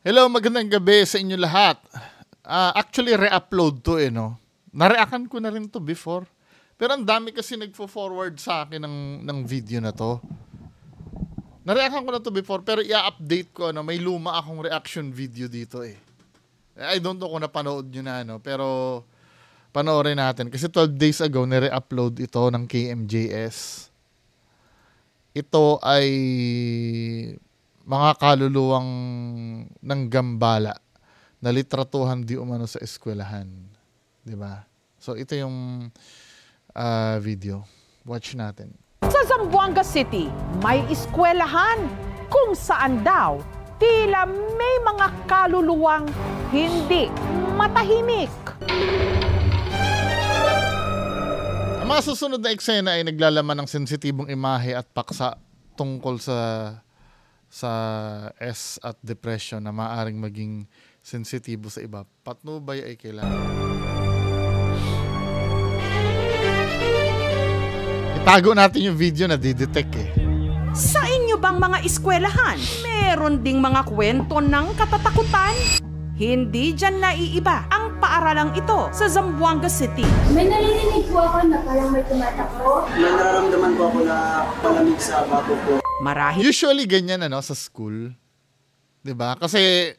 Hello, magandang gabi sa inyo lahat. Actually, re-upload to no? Nareakan ko na rin to before. Pero ang dami kasi nagfo-forward sa akin ng video na to. Nareakan ko na to before, pero i-update ko, may luma akong reaction video dito eh. I don't know kung napanood nyo na, pero panoorin natin. Kasi 12 days ago, nire-upload ito ng KMJS. Ito ay mga kaluluwang ng gambala na litratuhan di umano sa eskwelahan. Diba? So, ito yung video. Watch natin. Sa Zamboanga City, may eskwelahan kung saan daw tila may mga kaluluwang hindi matahimik. Ang mga susunod na eksena ay naglalaman ng sensitibong imahe at paksa tungkol sa S at depression na maaaring maging sensitibo sa iba. Patnubay ay kailangan. Itago natin yung video na didetect eh. Sa inyo bang mga eskwelahan, meron ding mga kwento ng katatakutan? Hindi dyan naiiba ang paaralang ito sa Zamboanga City. May narinig po ako na parang may tumatakbo. May nararamdaman po ako na palamig sa bato ko. Marahil Usually ganyan sa school. 'Di ba? Kasi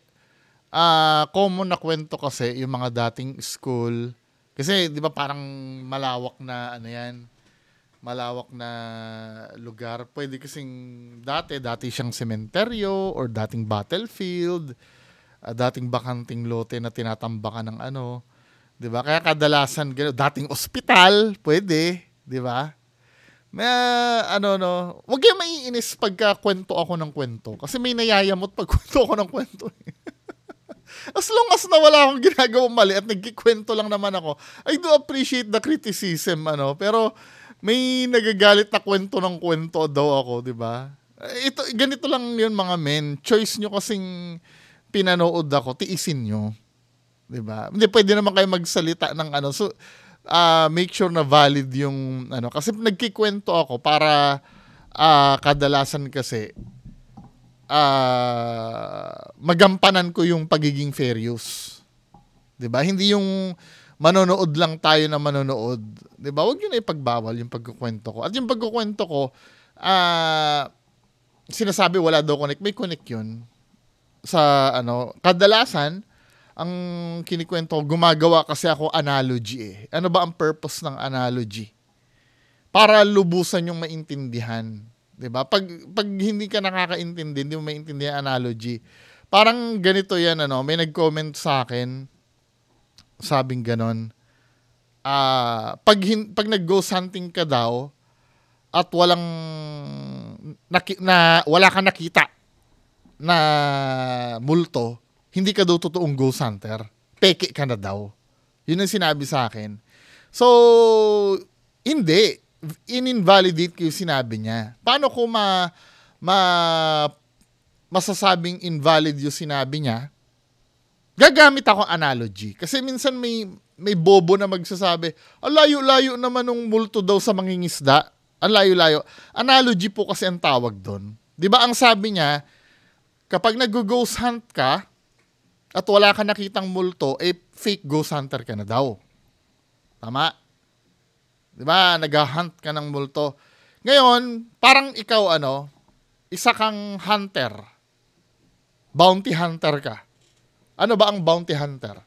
common na kwento kasi yung mga dating school. Kasi 'di ba parang malawak na malawak na lugar. Pwede kasing dati siyang sementeryo or dating battlefield, dating bakanting lote na tinatambakan ng 'di ba? Kaya kadalasan dating ospital, pwede, 'di ba? May wag kayong maiinis pagka kwento ako ng kwento kasi may nayayamot pag kwento ako ng kwento. As long as na wala akong ginagawang mali at nagkikwento lang naman ako, I do appreciate the criticism, pero may nagagalit na kwento ng kwento daw ako, 'di ba? Ganito lang 'yun mga men. Choice nyo kasing pinanood ako, tiisin nyo. 'Di ba? Hindi pwede naman kayo magsalita ng So make sure na valid yung kasi nagkikwento ako para kadalasan kasi magampanan ko yung pagiging fair use. 'Di ba? Hindi yung manonood lang tayo na manonood. 'Di ba? Huwag niyo na ipagbawal yung pagkukwento ko. At yung pagkukwento ko sinasabi wala daw connect, may connect yun sa kadalasan ang kinikwento, gumagawa kasi ako analogy eh. Ano ba ang purpose ng analogy? Para lubusan yung maintindihan. 'Di ba? Pag hindi ka nakakaintindi, hindi mo maintindihan analogy. Parang ganito 'yan may nag-comment sa akin. Sabing ganon. Pag nag-ghost hunting ka daw at wala kang nakita na multo, hindi ka daw totoong ghost hunter. Peke ka na daw. Yun ang sinabi sa akin. So, hindi. In-invalidate ko yung sinabi niya. Paano ko masasabing invalid yung sinabi niya? Gagamit ako analogy. Kasi minsan may bobo na magsasabi, ang layo-layo naman ng multo daw sa mangingisda. Ang layo-layo. Analogy po kasi ang tawag doon. Di ba ang sabi niya, kapag nag-ghost hunt ka, at wala ka nakitang multo, fake ghost hunter ka na daw. Tama? Diba? Nag-hunt ka ng multo. Ngayon, parang ikaw, isa kang hunter. Bounty hunter ka. Ano ba ang bounty hunter?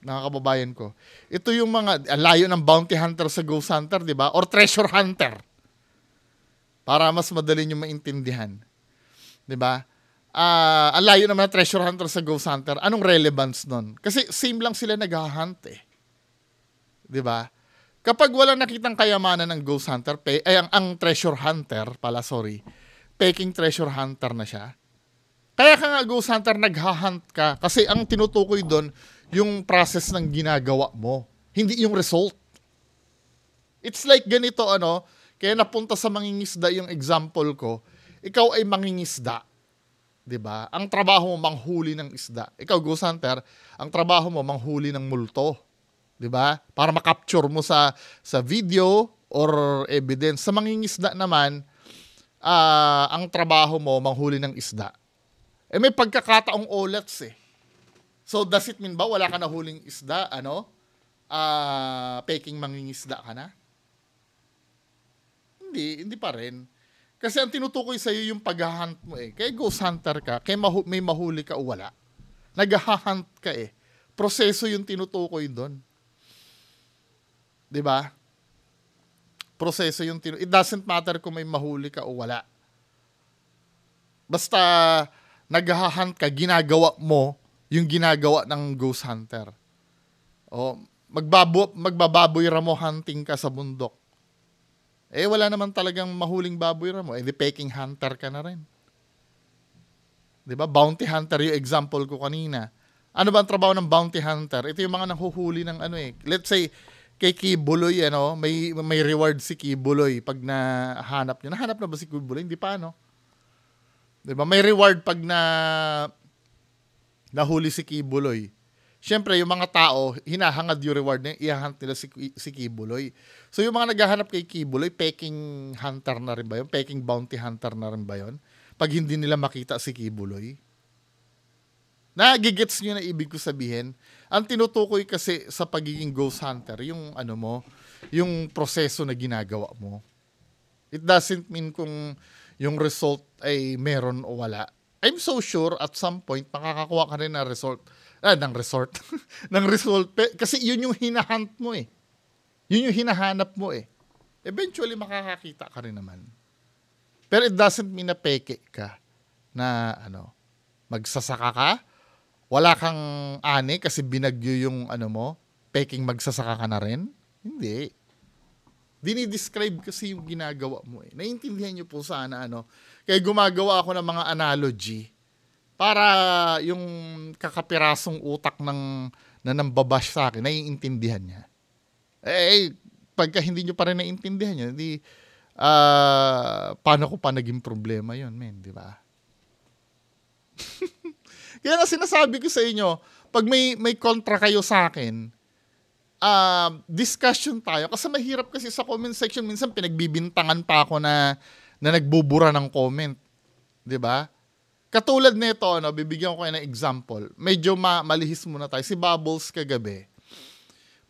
Mga kababayan ko. Ito yung layo ng bounty hunter sa ghost hunter, diba? Or treasure hunter. Para mas madali nyo maintindihan. Diba? Ang layo naman na treasure hunter sa ghost hunter. Anong relevance nun? Kasi same lang sila nag-hunt eh. 'Di ba? Kapag wala nakitang kayamanan ng ghost hunter, ang treasure hunter pala, peking treasure hunter na siya. Kaya ka nga ghost hunter, nag-hunt ka. Kasi ang tinutukoy doon, yung process ng ginagawa mo. Hindi yung result. It's like ganito, kaya napunta sa mangingisda yung example ko. Ikaw ay mangingisda. 'Di ba? Ang trabaho mo manghuli ng isda. Ikaw ghost hunter, ang trabaho mo manghuli ng multo. 'Di ba? Para ma-capture mo sa video or evidence. Sa mangingisda naman, ang trabaho mo manghuli ng isda. May pagkakataong olats eh. So, does it mean ba wala ka na huling isda, peking mangingisda ka na? Hindi pa rin. Kasi ang tinutukoy sa'yo yung pag-hunt mo eh. Kaya ghost hunter ka, kaya may mahuli ka o wala. Nag-hunt ka eh. Proseso yung tinutukoy doon. 'Di ba? Proseso yung it doesn't matter kung may mahuli ka o wala. Basta nag-hunt ka, ginagawa mo yung ginagawa ng ghost hunter. O magbababoy ramo hunting ka sa bundok. Wala naman talagang mahuling baboy ramo. Di peking hunter ka na rin. 'Di ba? Bounty hunter yung example ko kanina. Ano ba ang trabaho ng bounty hunter? Ito yung mga nanghuhuli ng Let's say, kay Kibuloy, may reward si Kibuloy pag nahanap niya. Nahanap na ba si Kibuloy? Hindi pa, 'Di ba? May reward pag nahuli si Kibuloy. Siyempre, yung mga tao, hinahangad yung reward niya, ihahunt nila si Kibuloy. So, yung mga naghahanap kay Kibuloy, peking hunter na rin ba yun? Peking bounty hunter na rin ba yun? Pag hindi nila makita si Kibuloy. Nagigets nyo na ibig ko sabihin? Ang tinutukoy kasi sa pagiging ghost hunter, yung yung proseso na ginagawa mo. It doesn't mean kung yung result ay meron o wala. I'm so sure at some point makakakuha ka rin ng result. Ng result. Kasi yun yung hinahunt mo eh. Yun yung hinahanap mo eh. Eventually makakakita ka rin naman. Pero it doesn't mean na peke ka. Na magsasaka ka. Wala kang ani kasi binagyo yung peking magsasaka ka na rin. Hindi. Dinidescribe kasi yung ginagawa mo eh. Naiintindihan nyo po sana Kaya gumagawa ako ng mga analogy para yung kakapirasong utak na nambabash sa akin, naiintindihan niya. Pagka hindi nyo pa rin naiintindihan niya, paano ko pa naging problema yun, men, di ba? Kaya nga sinasabi ko sa inyo, pag may kontra kayo sa akin, discussion tayo. Kasi mahirap kasi sa comment section, minsan pinagbibintangan pa ako na nagbubura ng comment. Di ba? Katulad nito, bibigyan ko kayo ng example. Medyo malihis muna tayo. Si Bubbles kagabi.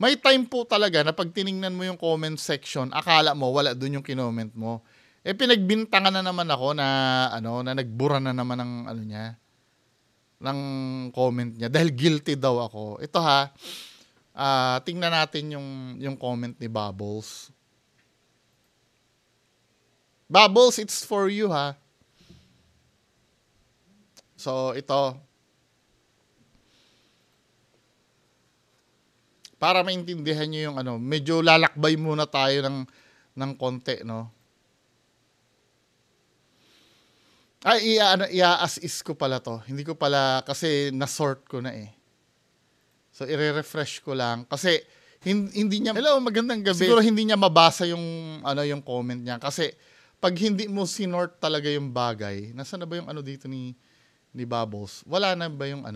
May time po talaga na pag tiningnan mo yung comment section, akala mo wala doon yung kinoment mo. Pinagbintangan na naman ako na nagbura na naman ng niya, ng comment niya dahil guilty daw ako. Ito tingnan natin yung comment ni Bubbles. Bubbles, it's for you So, ito. Para maintindihan nyo yung medyo lalakbay muna tayo ng konti, i-as-is ko pala to. Hindi ko pala, kasi na-sort ko na eh. So, i-refresh ko lang. Kasi, hindi niya, hello, magandang gabi. Siguro hindi niya mabasa yung comment niya. Kasi, pag hindi mo sinort talaga yung bagay, nasa na ba yung dito ni Bubbles? Wala na ba yung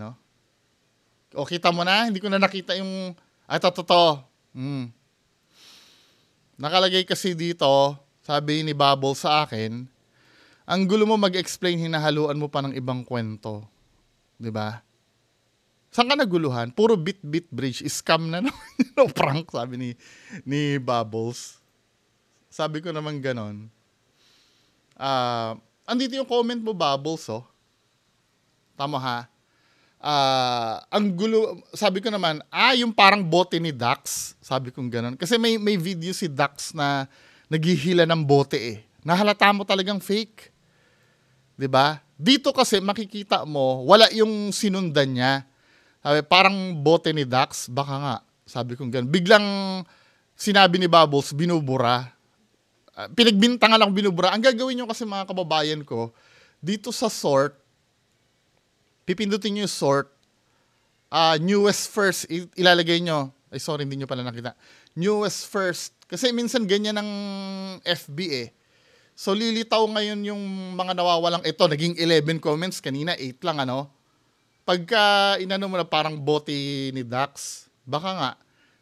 O, kita mo na? Hindi ko na nakita yung... Totoo. Nakalagay kasi dito, sabi ni Bubbles sa akin, ang gulo mo mag-explain, hinahaluan mo pa ng ibang kwento. Diba? Saan ka naguluhan? Puro bit bridge. Scam na naman. Prank, sabi ni Bubbles. Sabi ko naman ganon. Andito yung comment mo, Bubbles, Tama ang gulo, sabi ko naman, yung parang bote ni Dax, sabi kong ganon. Kasi may video si Dax na naghihila ng bote eh. Nahalata mo talagang fake. 'Di ba? Dito kasi makikita mo, wala yung sinundan niya. Sabi, parang bote ni Dax, baka nga, sabi kong ganon. Biglang sinabi ni Bubbles, binubura. Pinagbintangan lang binubura. Ang gagawin nyo kasi mga kababayan ko, dito sa sort, pipindutin nyo yung sort, newest first, ilalagay nyo, sorry, hindi nyo pala nakita, newest first, kasi minsan ganyan ng FB eh. So, lilitaw ngayon yung mga nawawalang, ito, naging 11 comments, kanina 8 lang, Pagka, mo na parang bote ni Dax, baka nga.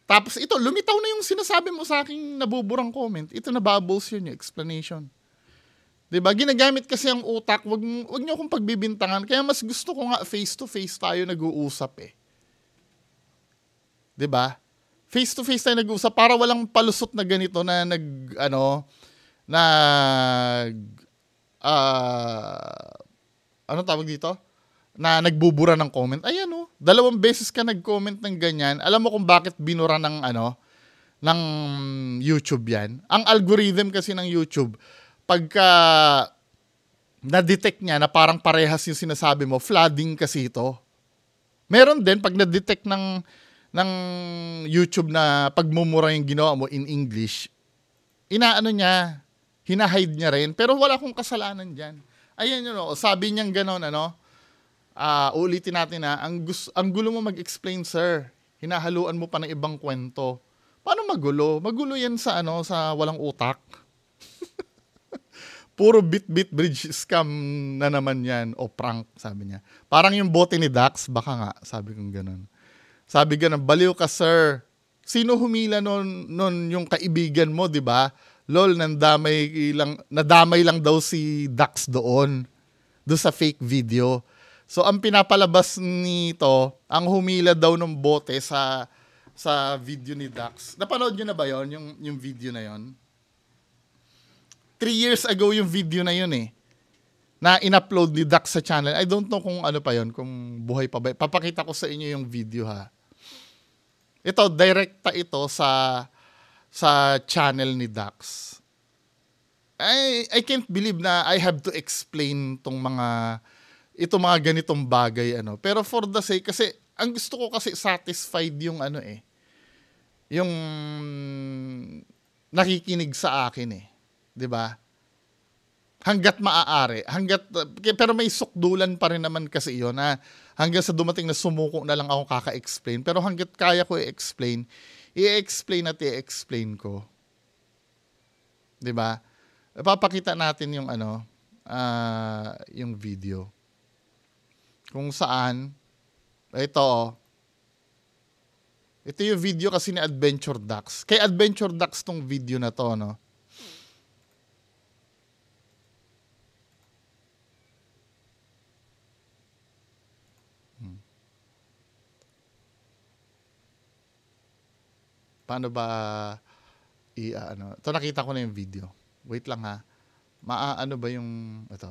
Tapos ito, lumitaw na yung sinasabi mo sa aking nabuburang comment. Ito na Bubbles yun, yung explanation. 'Di ba? Ginagamit kasi ang utak, wag niyo akong pagbibintangan. Kaya mas gusto ko nga face to face tayo nag-uusap eh. 'Di ba? Face to face tayo nag-uusap para walang palusot na ganito na ano tawag dito? Na nagbubura ng comment. Ayan 2 beses ka nag-comment ng ganyan. Alam mo kung bakit binura ng ng YouTube 'yan? Ang algorithm kasi ng YouTube, pagka na-detect niya na parang parehas yung sinasabi mo, flooding kasi ito. Meron din pag na-detect ng YouTube na pagmumura yung ginawa mo in English, niya, hinahide niya rin, pero wala akong kasalanan dyan. Ayan sabi niyang gano'n, uulitin natin ang gulo mo mag-explain, sir. Hinahaluan mo pa ng ibang kwento. Paano magulo? Magulo yan sa sa walang utak. Puro bit bridge scam na naman yan, o prank, sabi niya. Parang yung bote ni Dax, baka nga, sabi kong gano'n. Sabi gano'n, baliw ka, sir. Sino humila nun yung kaibigan mo, di ba? Lol, nadamay lang daw si Dax doon sa fake video. So, ang pinapalabas nito, ang humila daw ng bote sa video ni Dax. Napanood nyo na ba yon yung video na yon? 3 years ago yung video na yun eh. Na in-upload ni Dax sa channel. I don't know kung ano pa yon, kung buhay pa ba. Papakita ko sa inyo yung video ha. Ito, direkta ito sa channel ni Dax. I can't believe na I have to explain itong mga ganitong bagay Pero for the sake, kasi ang gusto ko kasi satisfied yung yung nakikinig sa akin 'di ba? Hangga't maaari, pero may sukdulan pa rin naman kasi 'yon na hanggang sa dumating na sumuko na lang ako kaka-explain, pero hangga't kaya ko i-explain ko. 'Di ba? Ipapakita natin yung yung video. Kung saan ito yung video kasi ni Adventure Dax. Kay Adventure Dax tong video na to, Paano ba Ito, nakita ko na yung video. Wait lang ha. Maano ba yung ito?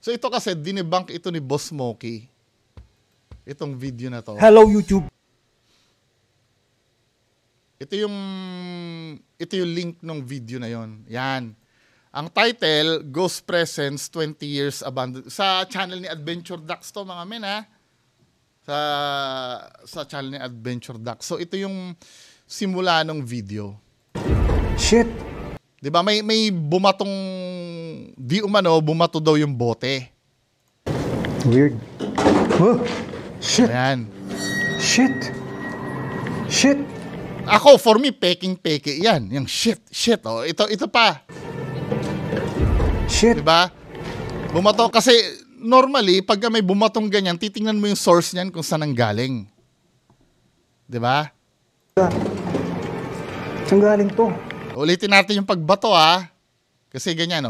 So ito kasi dinebunk ito ni Boss Smokey. Itong video na to. Hello YouTube. Ito yung link ng video na yon. Yan. Ang title, Ghost Presence 20 Years Abandoned. Sa channel ni Adventure Dax to mga men ha. Sa channel ni Adventure Dax. So ito yung simula ng video. Shit. 'Di ba may bumatong bumato daw yung bote. Weird. Oh, shit. Ayan. Shit. Shit. Ako, for me, peke yan. Yung shit. Ito pa. Shit. 'Di ba? Bumato kasi normally pag may bumatong ganyan, titingnan mo yung source niyan kung saan nanggaling. 'Di ba? Saan galing to? Ulitin natin yung pagbato ha. Kasi ganyan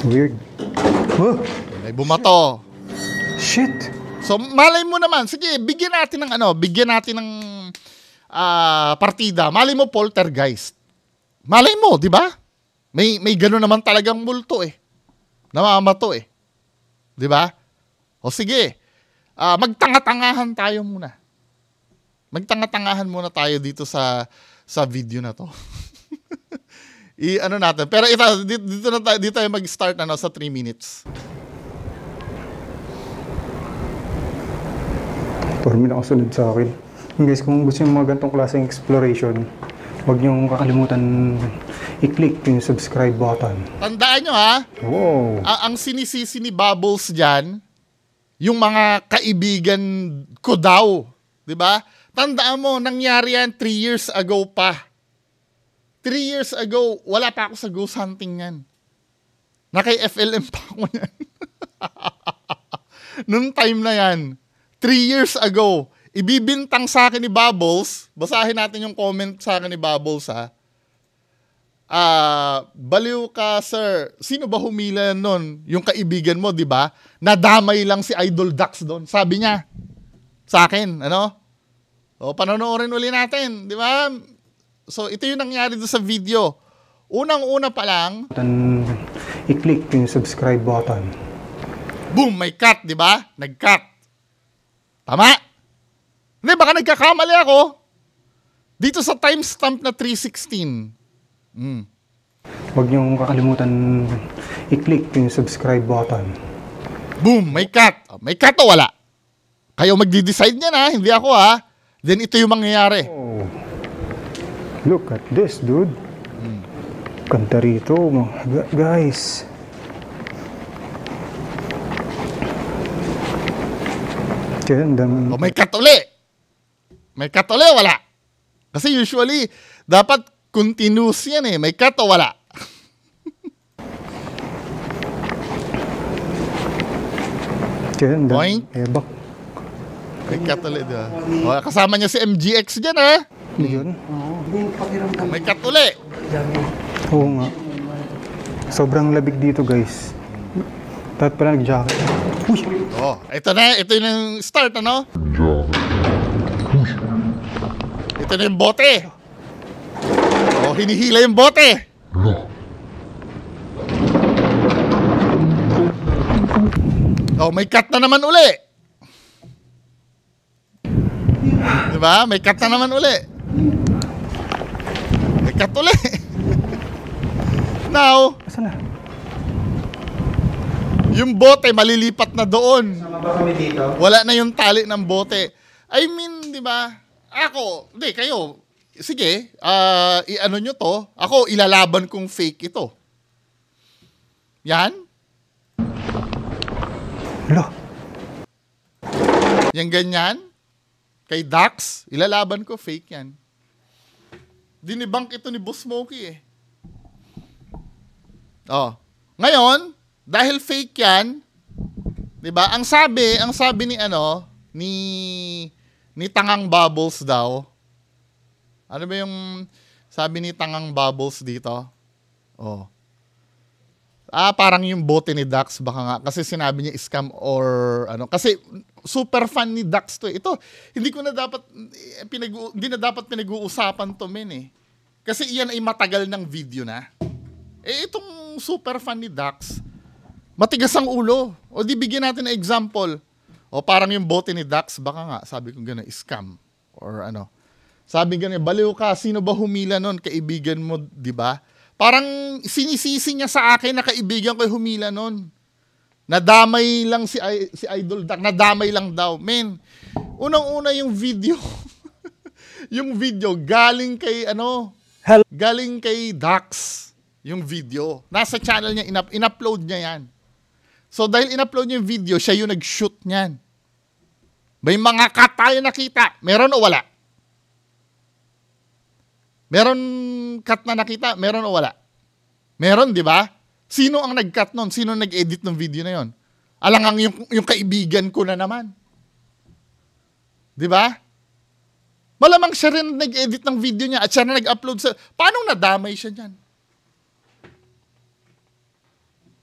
Weird. Oh, may bumato. shit. So malay mo naman, sige, bigyan natin ng partida. Malay mo poltergeist. Malay mo, 'di ba? May gano'n naman talagang multo namamato 'Di ba? O sige. Magtanga-tangahan tayo muna. Magtanga-tangahan muna tayo dito sa video na 'to. Natin. Pero dito tayo mag-start sa 3 minutes. Parang nakasunod sa akin. Guys, kung gusto nyo mga ganitong klaseng exploration, huwag nyo kakalimutan i-click yung subscribe button. Tandaan nyo ha, Wow. ang sinisisi ni Bubbles dyan, yung mga kaibigan ko daw. 'Di ba? Tandaan mo, nangyari yan 3 years ago pa. 3 years ago, wala pa ako sa ghost hunting yan. Naka-FLM pa ako yan. Nung time na yan, 3 years ago, ibibintang sa akin ni Bubbles, basahin natin yung comment sa akin ni Bubbles ha. baliw ka, sir. Sino ba humila nun? Yung kaibigan mo, di ba? Nadamay lang si Idol Dax doon. Sabi niya sa akin, ano? O, panonoodin uli natin, di ba? So, ito yung nangyari doon sa video. Unang-una pa lang, I-click yung subscribe button. boom, may cut, di ba? Nag-cut. Tama? Hindi, baka nagkakamali ako. Dito sa timestamp na 3:16. Huwag niyong kakalimutan i-click yung subscribe button. Boom, may cut. May cut o wala? Kayo magdi-decide niyan ha, hindi ako ha. Then ito yung mangyayari. Oh, look at this, dude. Ganda rito, guys. Ganda. O may cut uli. May cut uli o wala? Kasi usually, dapat continuous yan eh. May cut o wala? Ganda. Boing. Ebak. May cut uli, di ba? O, kasama niya si MGX dyan ha. Yun. May cut uli. Oo nga. Sobrang labig dito, guys. Dapat pala nag-jacket. Uy! Oh, ito na. Ito yung start, ano? Ito na yung bote. Oh, hinihila yung bote. Oh, may cut na naman uli. Diba? May cut na naman uli. May cut uli. Now, Asan na? yung bote malilipat na doon. Sama ba kami dito? Wala na yung tali ng bote. I mean, di ba? Ako, hindi, kayo. Sige, i-ano nyo to. Ako, ilalaban kong fake ito. Yan. Hala. Yung ganyan. Kay Dax, ilalaban ko fake yan. Dinibunk ito ni Boss Smokey eh. Oh. Ngayon, dahil fake yan, 'di ba? Ang sabi ni ni Tangang Bubbles daw. Ano ba yung sabi ni Tangang Bubbles dito? Oh. Parang yung bote ni Dax baka nga kasi sinabi niya scam or ano kasi super fan ni Dax to. Ito hindi ko na dapat hindi na dapat pinag-uusapan to men eh. Kasi iyan ay matagal ng video na. Itong super fan ni Dax, matigas ang ulo. O di bigyan natin ng example. O parang yung bote ni Dax, baka nga, sabi ko gano'n, scam. Or ano. Sabi gano'n, baliw ka, sino ba humila nun? Kaibigan mo, di ba? Parang sinisisi niya sa akin na kaibigan ko humila nun. Nadamay lang si Idol Dax. Nadamay lang daw. Men, unang-una yung video. yung video, galing kay galing kay Dax. Yung video. Nasa channel niya, in-upload niya yan. So, dahil in-upload niya yung video, siya yung nag-shoot niyan. May mga cut tayo nakita. Meron o wala? Meron cut na nakita? Meron o wala? Meron, di ba? Sino ang nag-cut nun? Sino nag-edit ng video na yon? Alangang yung kaibigan ko na naman. Di ba? Malamang siya rin nag-edit ng video niya at siya na nag-upload sa... Paano nadamay siya niyan?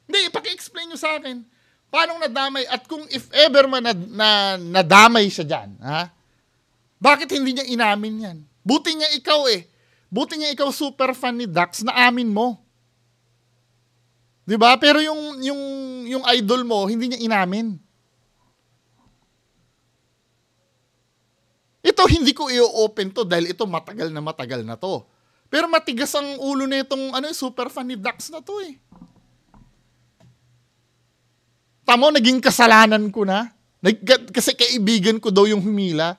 Hindi, ipaki-explain nyo sa akin. Paano nadamay? At kung if ever man nadamay siya dyan, ha? Bakit hindi niya inamin yan? Buti niya ikaw Buti niya ikaw super fan ni Dax na amin mo. Diba? Pero yung idol mo, hindi niya inamin. Ito, hindi ko i-open to dahil ito matagal na to. Pero matigas ang ulo na itong super fan ni Dax na to eh. Tamo, naging kasalanan ko na. Kasi kaibigan ko daw yung humila.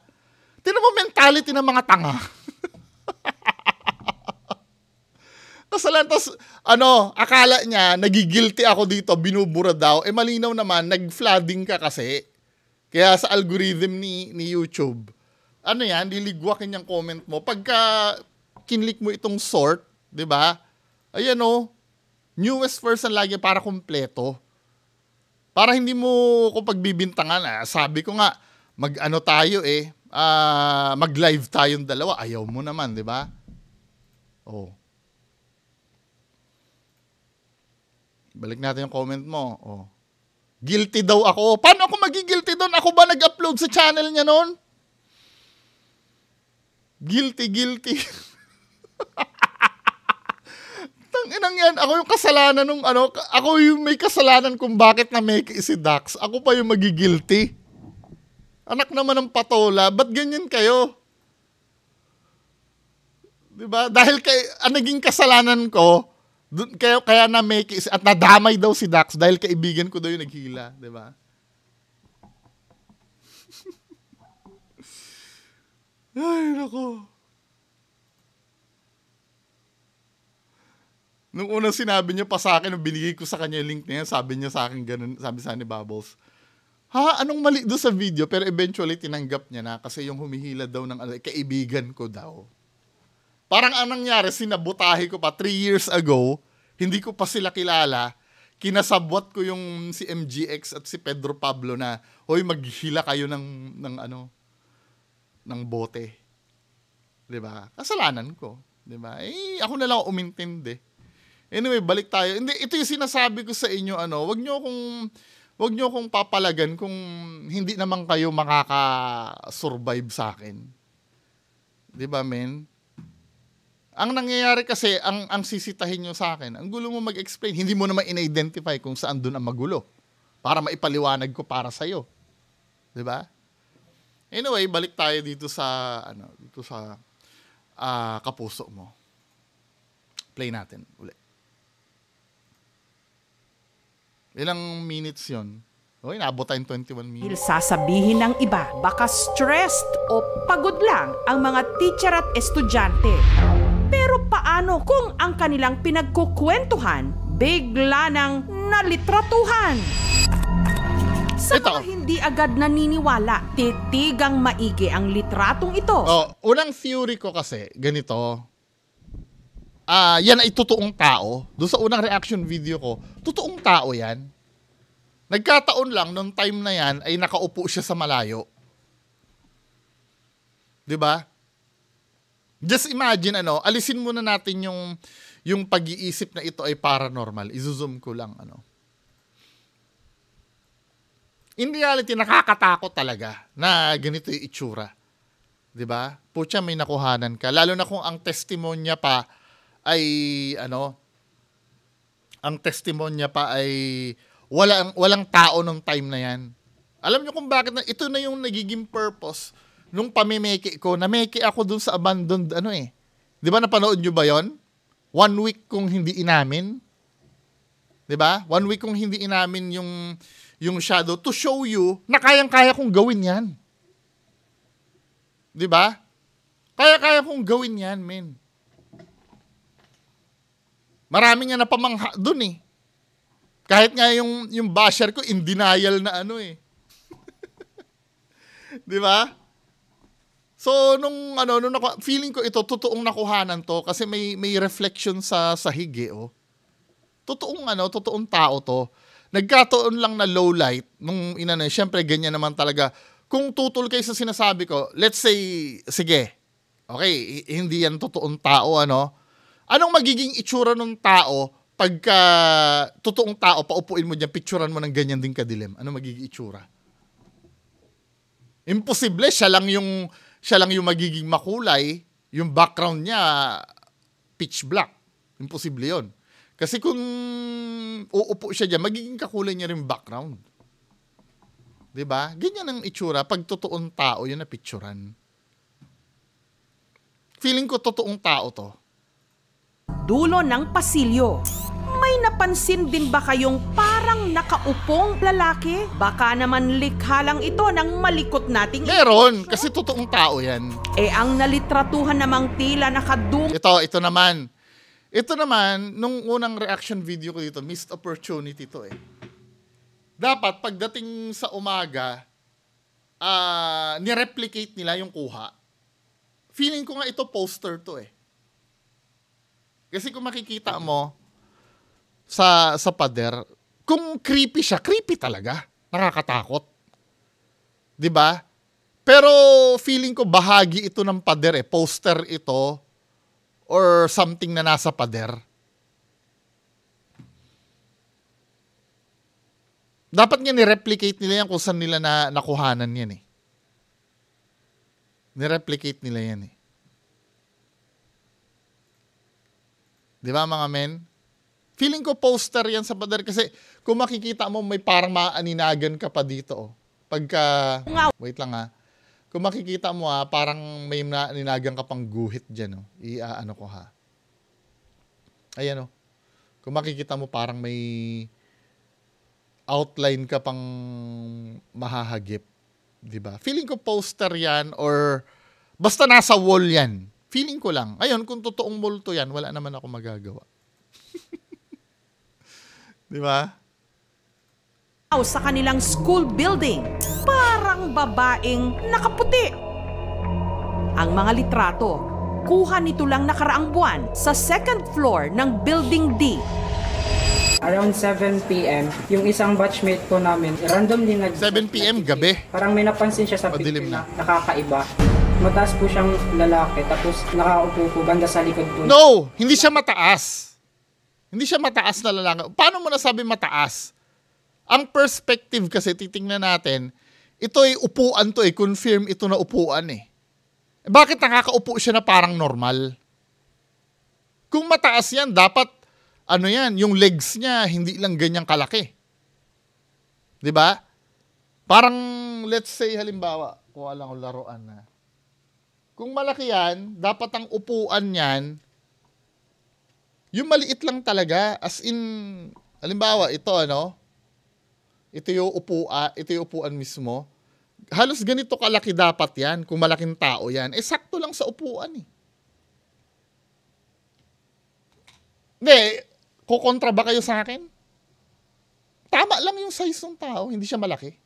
Tignan mo mentality ng mga tanga. Kasalanan, tapos, akala niya, nagigilty ako dito, binubura daw. Malinaw naman, nag-flooding ka kasi. Kaya sa algorithm ni YouTube, liligwakin yung comment mo. Pagka kinlik mo itong sort, di ba? Ayan newest person lagi para kumpleto. Para hindi mo ko pagbibintangan. Sabi ko nga, mag-live tayong dalawa. Ayaw mo naman, di ba? Oh. Balik natin yung comment mo. Oh. Guilty daw ako. Paano ako magigilty doon? Ako ba nag-upload sa channel niya noon? Guilty. Tanginang yan. Ako yung kasalanan nung ano. Ako yung may kasalanan kung bakit na-make si Dax. Ako pa yung magigilty. Anak naman ng patola. Ba't ganyan kayo? Diba? Dahil naging kasalanan ko, kaya na-make at nadamay daw si Dax dahil kaibigan ko daw yung naghila. Diba? Ay, nako. Nung unang sinabi niya pa sa akin, nung binigay ko sa kanya yung link na yan, sabi niya sa akin ganun, sabi sa ni Bubbles, ha, anong mali doon sa video? Pero eventually, tinanggap niya na kasi yung humihila daw ng kaibigan ko daw. Parang anong nangyari, sinabutahe ko pa 3 years ago, hindi ko pa sila kilala, kinasabwat ko yung si MGX at si Pedro Pablo na, hoy, maghila kayo ng bote. 'Di ba? Kasalanan ko, 'di ba? Ako na lang umintindi. Anyway, balik tayo. Hindi, ito yung sinasabi ko sa inyo, wag niyo kong papalagan kung hindi naman kayo makaka-survive sa akin. 'Di ba, men? Ang nangyayari kasi, ang sisitahin nyo sa akin, ang gulo mo mag-explain, hindi mo naman in-identify kung saan doon ang magulo para maipaliwanag ko para sa'yo. Diba? Anyway, balik tayo dito sa kapuso mo. Play natin ulit. Ilang minutes yon? Okay, naabot tayong 21 minutes. Sasabihin ng iba, baka stressed o pagod lang ang mga teacher at estudyante. Pero paano kung ang kanilang pinagkukwentuhan bigla nang nalitratuhan? Sa mga hindi agad naniniwala, titigang maigi ang litratong ito. Unang theory ko kasi, ganito, yan ay totoong tao. Doon sa unang reaction video ko, totoong tao yan. Nagkataon lang, nung time na yan, ay nakaupo siya sa malayo. Diba? Just imagine, alisin muna natin yung pag-iisip na ito ay paranormal. I-zoom ko lang, In reality, nakakatakot talaga na ganito yung itsura. Diba? Pucha, may nakuhanan ka. Lalo na kung ang testimonya pa ay, walang tao nung time na yan. Alam nyo kung bakit ito na yung nagiging purpose nung pamimeke ko, nameke ako dun sa abandoned, Di ba napanood nyo ba yon? 1 week kung hindi inamin. Di ba? 1 week kung hindi inamin yung shadow to show you na kayang-kaya kong gawin yan. Di ba? Kaya kong gawin yan, men. Marami nga napamangha dun Kahit nga yung basher ko, in denial na Di ba? So, nung feeling ko ito, totoong nakuhanan to kasi may reflection sa sahig Totoong tao to. Nagkataon lang na low light nung syempre ganyan naman talaga. Kung tutol kayo sa sinasabi ko, let's say, sige, okay, hindi yan totoong tao, Anong magiging itsura ng tao pagka totoong tao, paupuin mo dyan, picturean mo ng ganyan din kadilim? Ano magiging itsura? Imposible, siya lang yung magiging makulay, yung background niya, pitch black. Imposible yun. Kasi kung uupo siya dyan, magiging kakulay niya rin background. Diba? Ganyan ang itsura. Pag totoong tao, yun na picturean. Feeling ko totoong tao to. Dulo ng pasilyo. May napansin din ba kayong parang nakaupong lalaki? Baka naman likha lang ito ng malikot nating... Meron, kasi totoong tao yan. Ang nalitratuhan namang tila nakadung... Ito naman. Ito naman, nung unang reaction video ko dito, missed opportunity to Dapat, pagdating sa umaga, nireplicate nila yung kuha. Feeling ko nga ito poster to Kasi kung makikita mo, sa pader, kung creepy siya, creepy talaga. Nakakatakot. 'Di ba? Pero feeling ko bahagi ito ng pader poster ito or something na nasa pader. Dapat nga nireplicate nila yan kung saan nila nakuhanan yan eh. Nireplicate nila yan eh. Di ba mga men? Feeling ko poster yan sa pader kasi kung makikita mo may parang maaninagan ka pa dito. Oh. Wait lang ha. Kung makikita mo ha, parang may maaninagan ka pang guhit dyan. Oh. Ano ko ha. Ayan oh. Kung makikita mo parang may outline ka pang mahahagip. Diba? Feeling ko poster yan or basta nasa wall yan. Feeling ko lang. Ayun, kung totoong multo yan, wala naman ako magagawa. Diba? Sa kanilang school building, parang babaeng nakaputi. Ang mga litrato, kuha nito lang nakaraang buwan sa second floor ng Building D. Around 7 p.m., yung isang batchmate po namin, randomly 7 p.m. gabi. Parang may napansin siya sa Madilim picture na. na nakakaiba. Mataas po siyang lalaki, tapos nakaupo po banda sa likod po. No! Hindi siya mataas. Hindi siya mataas na lalaki. Paano mo nasabi mataas? Ang perspective kasi, titingnan natin, ito ay upuan to eh. Confirm ito na upuan eh. Bakit nakakaupo siya na parang normal? Kung mataas yan, dapat, ano yan, yung legs niya, hindi lang ganyang kalaki. Diba? Parang, let's say, halimbawa, kuha lang ang laruan na. Kung malaki yan, dapat ang upuan niyan, yung maliit lang talaga. As in, halimbawa, ito ano, ito yung upuan mismo. Halos ganito kalaki dapat yan, kung malaking tao yan. Eh, sakto lang sa upuan eh. Hindi, kukontra ba kayo sa akin? Tama lang yung size ng tao, hindi siya malaki.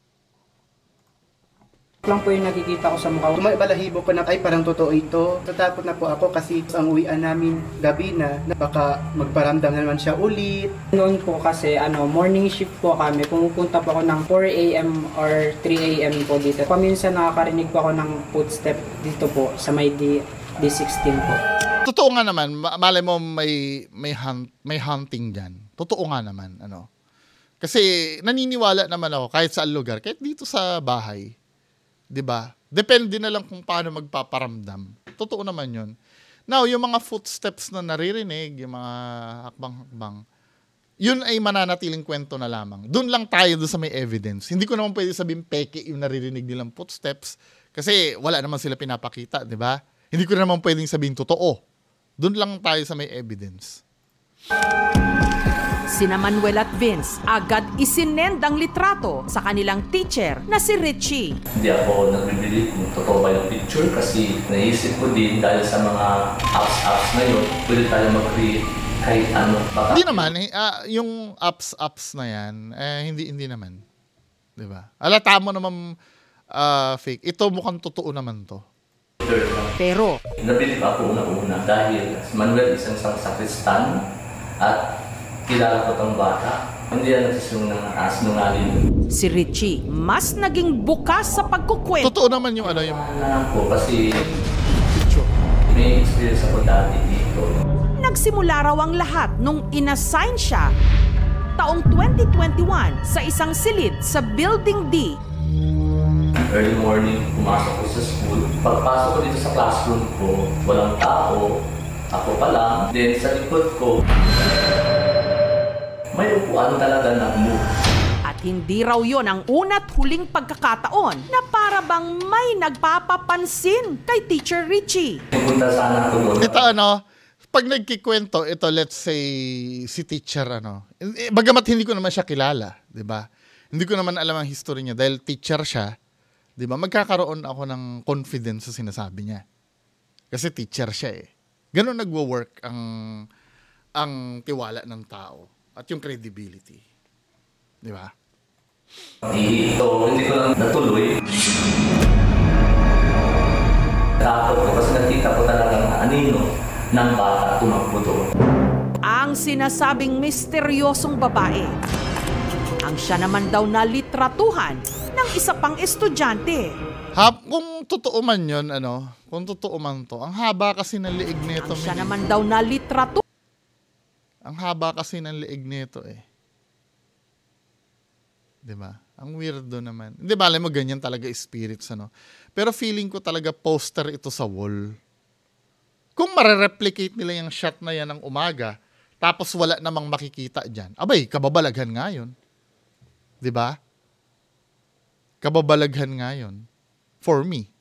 Lang po yung nakikita ko sa mukha. Balahibo ko na, ay parang totoo ito. Tatakot na po ako kasi ang uwian namin gabi na baka magparamdam na naman siya ulit. Noon po kasi morning shift po kami. Pumupunta po ako ng 4 a.m. or 3 a.m. po dito. Paminsan nakakarinig po ako ng footstep dito po sa may D16 po. Totoo nga naman, malay mo may hunting dyan. Totoo nga naman, ano. Kasi naniniwala naman ako kahit sa lugar, kahit dito sa bahay. 'Di ba? Depende na lang kung paano magpaparamdam. Totoo naman 'yun. Now, yung mga footsteps na naririnig, yung mga hakbang-hakbang, yun ay mananatiling kwento na lamang. Doon lang tayo doon sa may evidence. Hindi ko naman pwede sabihin peke yung naririnig nilang footsteps kasi wala naman sila pinapakita, 'di ba? Hindi ko naman pwedeng sabihin totoo. Doon lang tayo sa may evidence. Sina Manuel at Vince agad isinend ang litrato sa kanilang teacher na si Richie. Hindi ako nagbibili kung totoo ba yung picture kasi naisip ko din dahil sa mga apps na yun, pwede tayo mag-create kahit ano. Hindi naman, yung apps na yan, hindi naman. Diba? Alata mo naman fake. Ito mukhang totoo naman to. Pero nabilib ako una-una dahil si Manuel isang sakristan at kilala ko tong bata. Hindi yan nagsisinungaling. si Richie mas naging bukas sa pagkukwento. Totoo naman yung ano yung Po kasi picture. may experience ako dati dito. Nagsimula raw ang lahat nung inassign siya taong 2021 sa isang silid sa Building D. Early morning, pumasok ko sa school. Pagpasok ko dito sa classroom ko, walang tao. Ako pa lang. Then sa likod ko, may upuan talaga na move. At hindi raw yon ang una't huling pagkakataon na para bang may nagpapapansin kay Teacher Richie. Pupunta sana ako doon. Ito ano, pag nagkikwento, ito let's say si teacher ano. Bagamat hindi ko naman siya kilala, 'di ba? Hindi ko naman alam ang history niya dahil teacher siya, 'di ba? Magkakaroon ako ng confidence sa sinasabi niya. Kasi teacher siya eh. Ganun nagwo-work ang tiwala ng tao at yung credibility. 'Di ba? Ito, hindi ko lang natuloy. Takot ko kasi nakita ko talagang anino ng bata tumakbo doon. Ang sinasabing misteryosong babae. Ang siya naman daw na litratuhan ng isa pang estudyante. Kung totoo man 'yon, ano, kung totoo man 'to, ang haba kasi ng liig nito. Ang siya naman daw na litratu. Ang haba kasi ng liig nito eh. 'Di ba? Ang weirdo naman. Hindi, malay mo ganyan talaga spirits, ano. Pero feeling ko talaga poster ito sa wall. Kung marereplicate nila yung shot na yan ng umaga, tapos wala namang makikita dyan, abay, kababalaghan nga yun. 'Di ba? Kababalaghan nga yun. For me.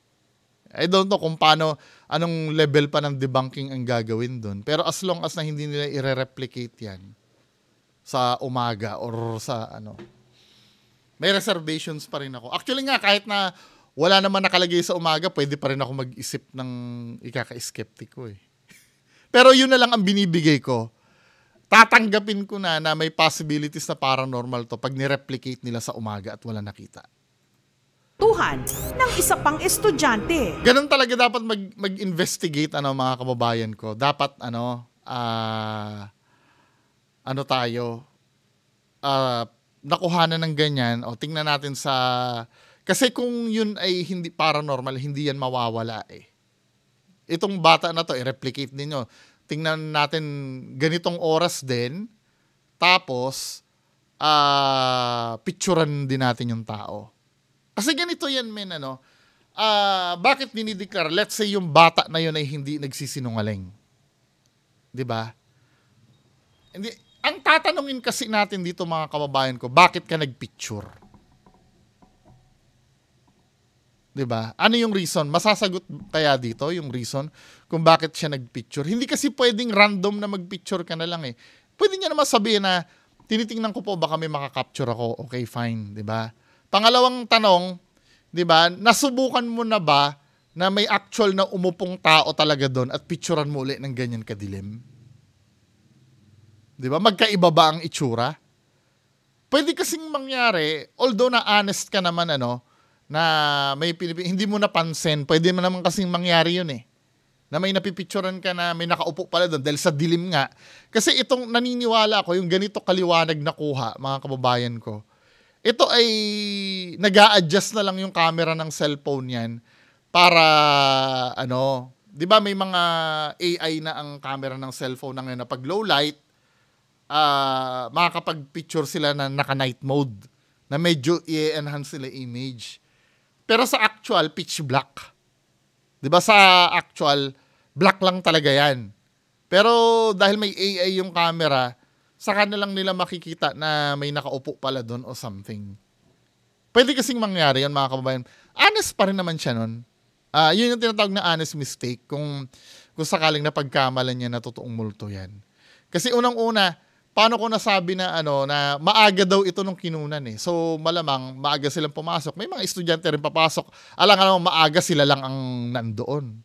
I don't know kung paano, anong level pa ng debunking ang gagawin doon. Pero as long as na hindi nila i-replicate yan sa umaga or sa ano, may reservations pa rin ako. Actually nga, kahit na wala naman nakalagay sa umaga, pwede pa rin ako mag-isip ng ikaka-skeptic ko eh. Pero yun na lang ang binibigay ko. Tatanggapin ko na may possibilities na paranormal to pag nireplicate nila sa umaga at wala nakita. Tuhan ng isa pang estudyante. Ganun talaga dapat mag-investigate, mga kababayan ko. Dapat nakuhanan ng ganyan, o tingnan natin sa, kasi kung yun ay hindi paranormal, hindi yan mawawala eh. Itong bata na to, i-replicate ninyo. Tingnan natin ganitong oras din, tapos picturean din natin yung tao. Kasi ganito yan, men, bakit dinideklara? Let's say yung bata na yun ay hindi nagsisinungaling. 'Di ba? Hindi. Ang tatanungin kasi natin dito, mga kababayan ko, bakit ka nagpicture? 'Di ba? Ano yung reason? Masasagot kaya dito yung reason kung bakit siya nagpicture? Hindi kasi pwedeng random na magpicture ka na lang eh. Pwede niya naman sabihin na, tinitingnan ko po baka may makakapture ako. Okay, fine, 'di ba? Pangalawang tanong, 'di ba? Nasubukan mo na ba na may actual na umupong tao talaga doon at picturean mo ulit ng ganyan kadilim? 'Di ba? Magkaiba ba ang itsura? Pwede kasing mangyari, although na honest ka naman, na may hindi mo napansin, pwede mo naman kasing mangyari yun eh. Na may napipicturean ka na may nakaupo pala doon dahil sa dilim nga. Kasi itong naniniwala ako, yung ganito kaliwanag na kuha, mga kababayan ko, ito ay nag-a-adjust na lang yung camera ng cellphone yan para, 'di ba may mga AI na ang camera ng cellphone na pag low light, makakapag-picture sila na naka-night mode, na medyo i-enhance nila image. Pero sa actual, pitch black. 'Di ba sa actual, black lang talaga yan. Pero dahil may AI yung camera, saka na lang nila makikita na may nakaupo pala doon o something. Pwede kasing mangyari yan, mga kababayan. Honest pa rin naman siya nun. Yun yung tinatawag na honest mistake kung sakaling napagkamalan niya na totoong multo yan. Kasi unang-una, paano ko nasabi na na maaga daw ito nung kinunan eh. So malamang maaga silang pumasok. May mga estudyante rin papasok. Alam maaga sila lang ang nandoon.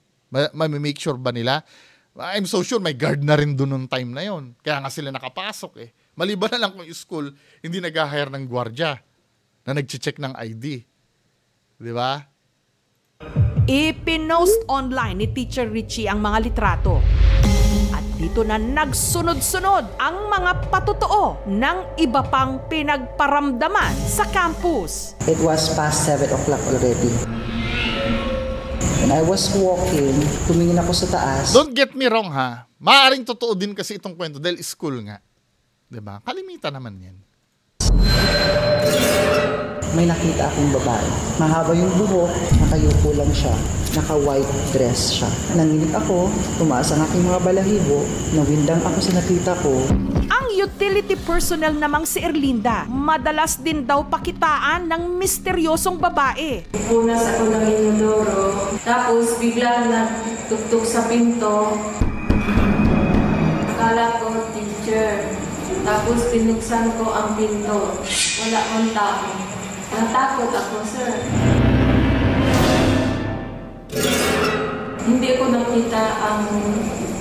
Make sure ba nila? I'm so sure may guard na rin doon nung time na yon. Kaya nga sila nakapasok eh. Maliban na lang kung yung school hindi nag-hire ng gwardiya na nag-check ng ID. Di ba? Ipinost online ni Teacher Richie ang mga litrato. At dito na nagsunod-sunod ang mga patotoo ng iba pang pinagparamdaman sa campus. It was past 7 o'clock already. When I was walking, tumingin ako sa taas. Don't get me wrong ha. Maaaring totoo din kasi itong kwento dahil school nga. Diba? Kalimitan naman yan. May nakita akong babae. Mahaba yung buhok, nakayuko lang siya. Naka-white dress siya. Nanginig ako, tumaas ang aking mga balahibo, nawindang ako sa nakita ko. Ang utility personnel namang si Erlinda, madalas din daw pakitaan ng misteryosong babae. Punas ako ng inodoro, tapos bigla nagtuktok sa pinto. Akala ko teacher, tapos binuksan ko ang pinto. Wala akong tao. Natakot ako, sir. Hindi ko nakita ang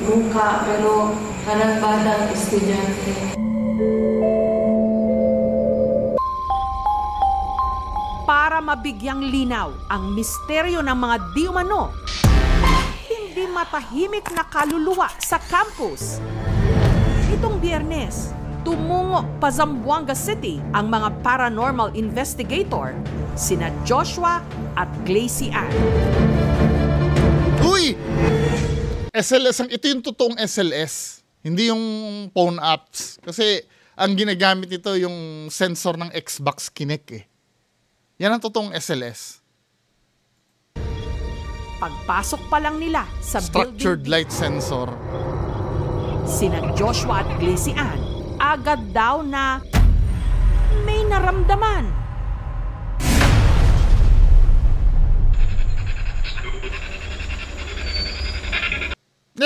mukha, pero parang batang estudyante. Para mabigyang linaw ang misteryo ng mga di umano, hindi matahimik na kaluluwa sa campus. Itong Biyernes, tumungo pa Zamboanga City ang mga paranormal investigator, sina Joshua at Glacy Ann. Uy! SLS, ito yung totoong SLS. Hindi yung phone apps. Kasi ang ginagamit nito yung sensor ng Xbox Kinect eh. Yan ang totoong SLS. Pagpasok pa lang nila sa Structured building, light sensor. sina Joshua at Gracie Ann, agad daw na may naramdaman.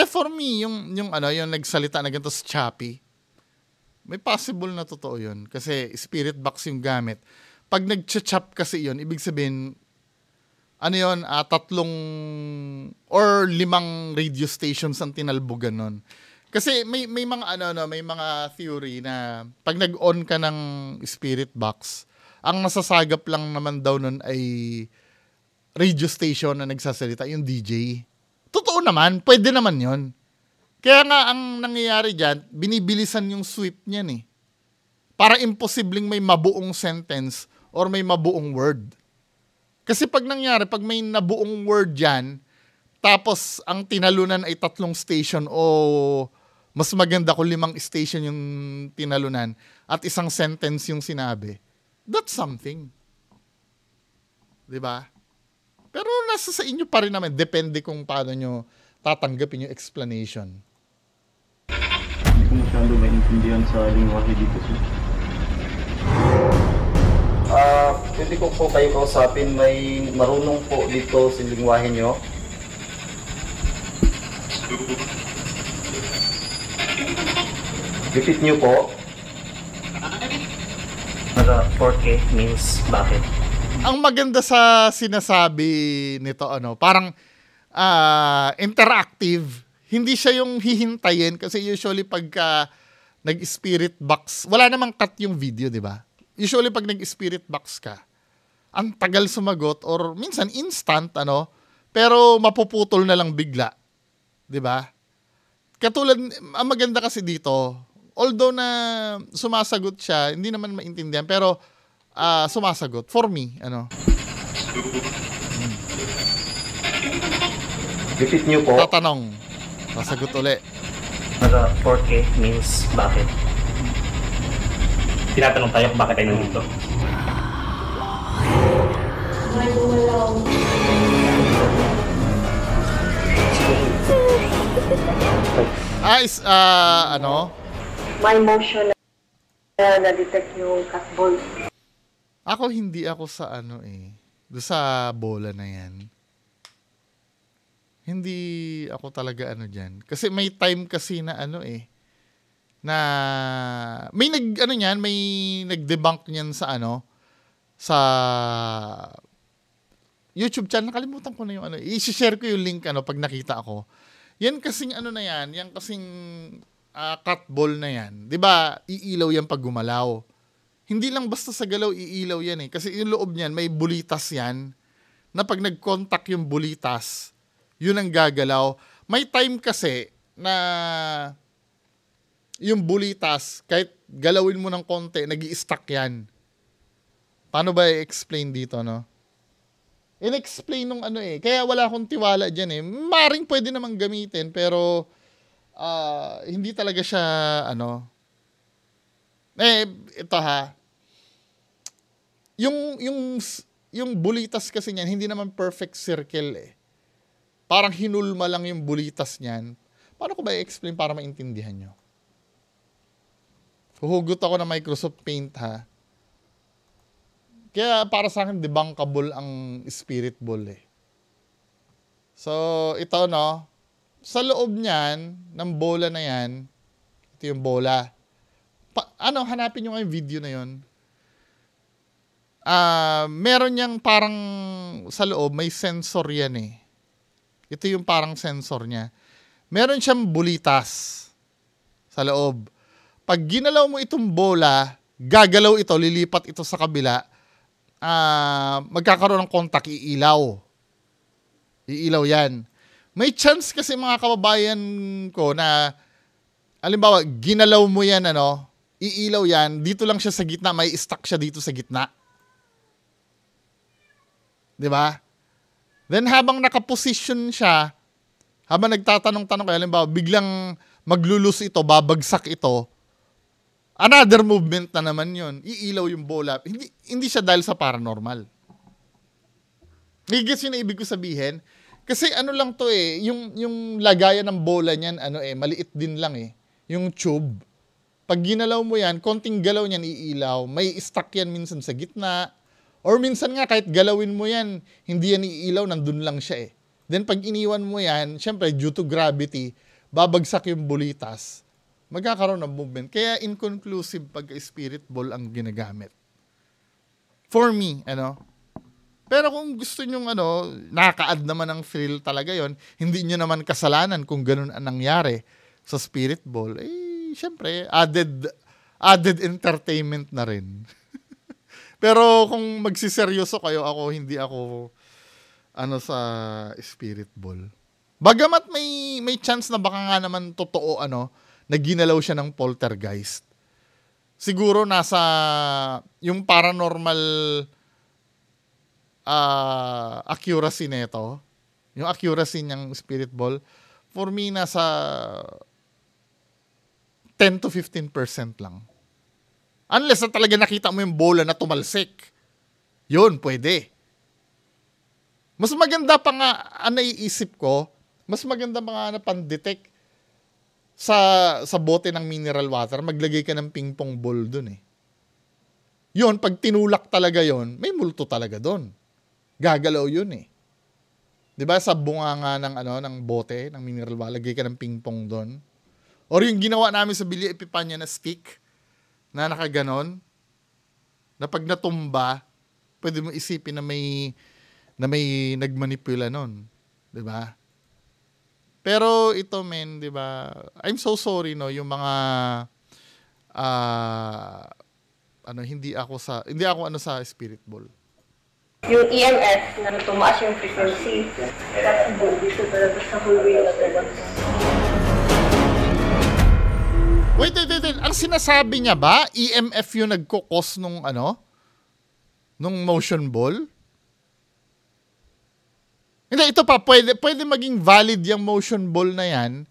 For me, yung nagsalita na ganito sa Chappie, may possible na totoo yun. Kasi spirit box yung gamit. Pag nag-chop kasi yun, ibig sabihin, 3 or 5 radio stations ang tinalbogan nun. Kasi may mga may mga theory na pag nag-on ka ng spirit box, ang nasasagap lang naman daw nun ay radio station na nagsasalita, yung DJ. Totoo naman, pwede naman yon. Kaya nga ang nangyayari dyan, binibilisan yung sweep niyan eh. Para imposibleng may mabuong sentence or may mabuong word. Kasi pag may nabuong word dyan, tapos ang tinalunan ay 3 station o mas maganda kung 5 station yung tinalunan at 1 sentence yung sinabi, that's something. Diba? Pero nasa sa inyo pa rin naman. Depende kung paano nyo tatanggapin yung explanation. Hindi ko masyado maintindihan sa lingwahe dito, sir. Pwede ko po kayo kausapin, may marunong po dito sa lingwahe nyo. Repeat nyo po. Porque means bakit? Ang maganda sa sinasabi nito, parang interactive. Hindi siya yung hihintayin kasi usually pagka nag-spirit box, wala namang cut yung video, di ba? Usually pag nag-spirit box ka, ang tagal sumagot or minsan instant, pero mapuputol na lang bigla. Di ba? Katulad, ang maganda kasi dito, although na sumasagot siya, hindi naman maintindihan, pero sumasagot. For me, Repeat nyo po. Tatanong. Sasagot uli. Porque means bakit? Tinatanong tayo kung bakit tayo nandito. May gumalaw. May motion na na-detect yung catball. Ako hindi ako sa doon sa bola na yan. Hindi ako talaga dyan. Kasi may time kasi na na may may nag-debunk niyan sa sa YouTube channel. Nakalimutan ko na yung i-share ko yung link pag nakita ako. Yan kasing yan kasing catball na yan. 'Di ba? Iilaw yan pag gumalaw. Hindi lang basta sa galaw iilaw yan eh. Kasi yung loob niyan may bulitas yan na pag nag-contact yung bulitas, yun ang gagalaw. May time kasi na yung bulitas, kahit galawin mo ng konti, nag-i-stuck yan. Paano ba i-explain dito, In-explain nung Kaya wala akong tiwala dyan Maring pwede namang gamitin, pero hindi talaga siya, ito yung bulitas kasi niyan, hindi naman perfect circle Parang hinulma lang yung bulitas niyan. Paano ko ba i-explain para maintindihan nyo? Huhugot ako ng Microsoft Paint, Kaya para sa akin, debunkable ang spirit ball, So, ito, sa loob niyan, ng bola na yan, ito yung bola. Hanapin nyo nga yung video na yun. Meron niyang parang sa loob, may sensor yan Ito yung parang sensor niya. Meron siyang bulitas sa loob. Pag ginalaw mo itong bola, gagalaw ito, lilipat ito sa kabila, magkakaroon ng contact, iilaw. Iilaw yan. May chance kasi mga kababayan ko na, halimbawa, ginalaw mo yan, iilaw yan, dito lang siya sa gitna, may stuck siya dito sa gitna. Diba? Then habang nakaposition siya, habang nagtatanong-tanong kayo, halimbawa, biglang maglulus ito, babagsak ito, Another movement na naman yon. Iilaw yung bola. Hindi siya dahil sa paranormal. Higit yun na ibig ko sabihin. Kasi ano lang to eh, yung lagayan ng bola niyan, maliit din lang eh. Yung tube. Pag ginalaw mo yan, konting galaw niyan iilaw. May stuck yan minsan sa gitna. Or minsan nga, kahit galawin mo yan, hindi yan iilaw, nandun lang siya eh. Then pag iniwan mo yan, syempre due to gravity, babagsak yung bulitas. Magkakaroon ng movement. Kaya inconclusive pag spirit ball ang ginagamit. For me, Pero kung gusto nyo, nakaka-add naman ng thrill talaga yon, hindi nyo naman kasalanan kung ganun ang nangyari sa spirit ball, syempre, added entertainment na rin. Pero kung magsiseryoso kayo, hindi ako, sa spirit ball. Bagamat may chance na baka nga naman totoo, na ginalaw siya ng poltergeist. Siguro nasa, yung paranormal, accuracy nito, yung accuracy niyang spirit ball, for me, nasa 10 to 15% lang. Unless na talaga nakita mo yung bola na tumalsik. Yun, pwede. Mas maganda pa nga, naiisip ko, mas maganda pa nga na pan-detect sa bote ng mineral water, maglagay ka ng ping-pong ball dun eh. Yun, pag tinulak talaga yon, may multo talaga dun. Gagalaw yun eh. 'Di ba sa bunganga ng bote ng mineral water, lagay ka ng ping-pong doon. Or yung ginawa namin sa Villa Epipania na stick na nakaganon, na pag natumba, pwede mo isipin na may nagmanipula nun, 'di ba? Pero ito men, 'di ba? I'm so sorry yung mga hindi ako sa spirit ball. Yung EMF na tumaas yung frequency, kasi dito talaga sa hallway na talaga. Wait. Ang sinasabi niya ba, EMF yung nagkukos nung motion ball? Hindi, ito pa, pwede maging valid yung motion ball na yan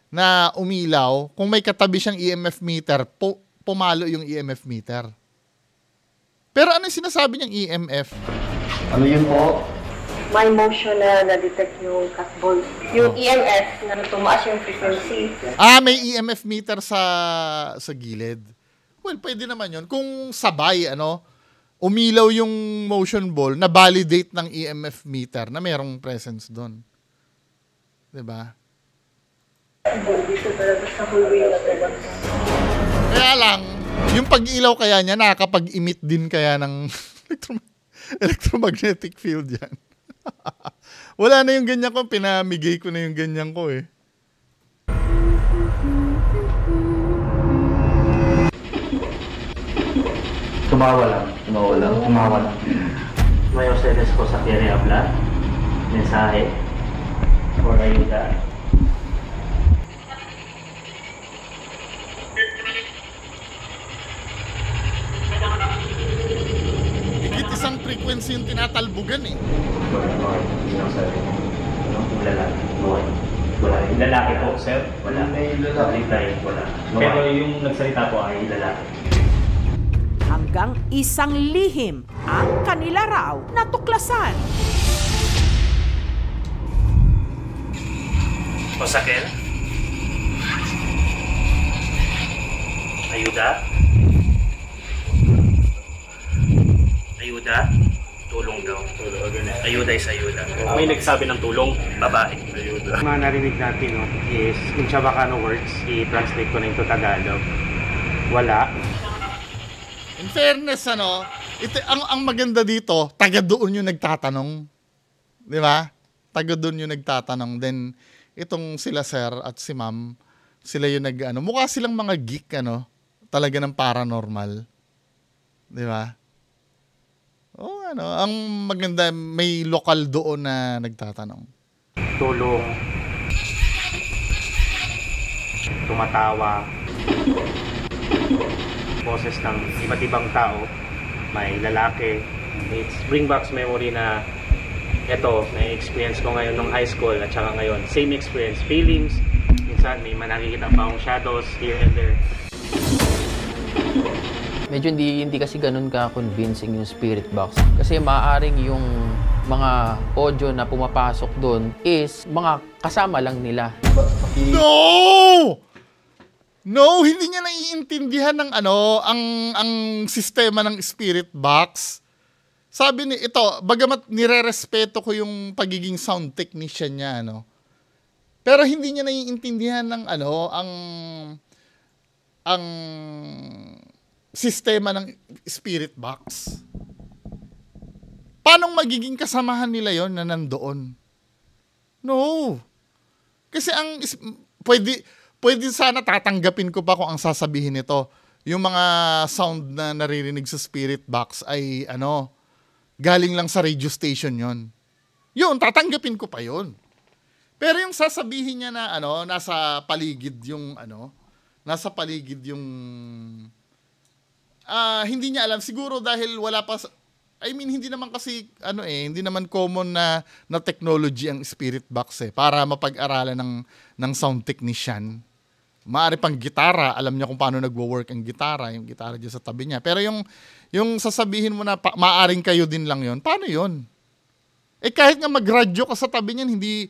na umilaw kung may katabi siyang EMF meter, pumalo yung EMF meter. Pero ano yung sinasabi niyang EMF? Ano yun po? May motion na na-detect yung cat ball. Yung EMF na tumaas yung frequency. May EMF meter sa gilid. Well, pwede naman yun. Kung sabay, umilaw yung motion ball na validate ng EMF meter na mayroong presence doon. Diba? Dito talaga sa hallway na talaga. Kaya lang, yung pag-ilaw kaya niya, nakakapag-emit din kaya ng electromagnetic field yan. Wala na yung ganyan ko, pinamigay ko na yung ganyan ko eh. Tumawa lang. May ustedes ko sa Quiere Hablar, mensahe, or ayuda. Isang frequency yung tinatalbugan eh. Wala. Yung lalaki po, sir? Wala. Wala. Pero yung nagsalita po ay lalaki. Hanggang isang lihim ang kanila raw natuklasan. Osakel? Ayuda? Ayuda? Tulong daw. Ayuda is ayuda. May nagsabi ng tulong, babae. Ayuda. Mga narinig natin is yung Chavacano words, i-translate ko na into Tagalog. Wala. In fairness, ito, ang maganda dito, taga doon yung nagtatanong. Di ba? Taga doon yung nagtatanong. Then, itong sila sir at si ma'am, sila yung mukha silang mga geek, talaga ng paranormal. Di ba? Ang maganda, may lokal doon na nagtatanong. Tulong. Tumatawa. Boses ng iba't ibang tao. May lalaki. It's bring back memory na ito, na-experience ko ngayon nung high school at saka ngayon. Same experience. Feelings. Minsan may nakikita pa akong shadows here and there. Medyo hindi kasi ganun ka-convincing yung spirit box. Kasi maaaring yung mga audio na pumapasok doon is mga kasama lang nila. No! No, hindi niya naiintindihan ng ang sistema ng spirit box. Sabi ni ito, bagamat nirerespeto ko yung pagiging sound technician niya, pero hindi niya naiintindihan ng ang sistema ng spirit box. Paano magiging kasamahan nila yon na nandoon? No. Kasi pwede sana tatanggapin ko pa kung ang sasabihin nito. Yung mga sound na naririnig sa spirit box ay galing lang sa radio station yon. Yun, tatanggapin ko pa yon. Pero yung sasabihin niya na nasa paligid yung hindi niya alam siguro dahil wala pa hindi naman kasi hindi naman common na technology ang spirit box para mapag-aralan ng sound technician. Maaari pang gitara, alam niya kung paano nagwo-work ang gitara, yung gitara diyan sa tabi niya. Pero yung sasabihin mo na maaring kayo din lang yon, paano yon? Kahit nga magradyo ka sa tabi niyan, hindi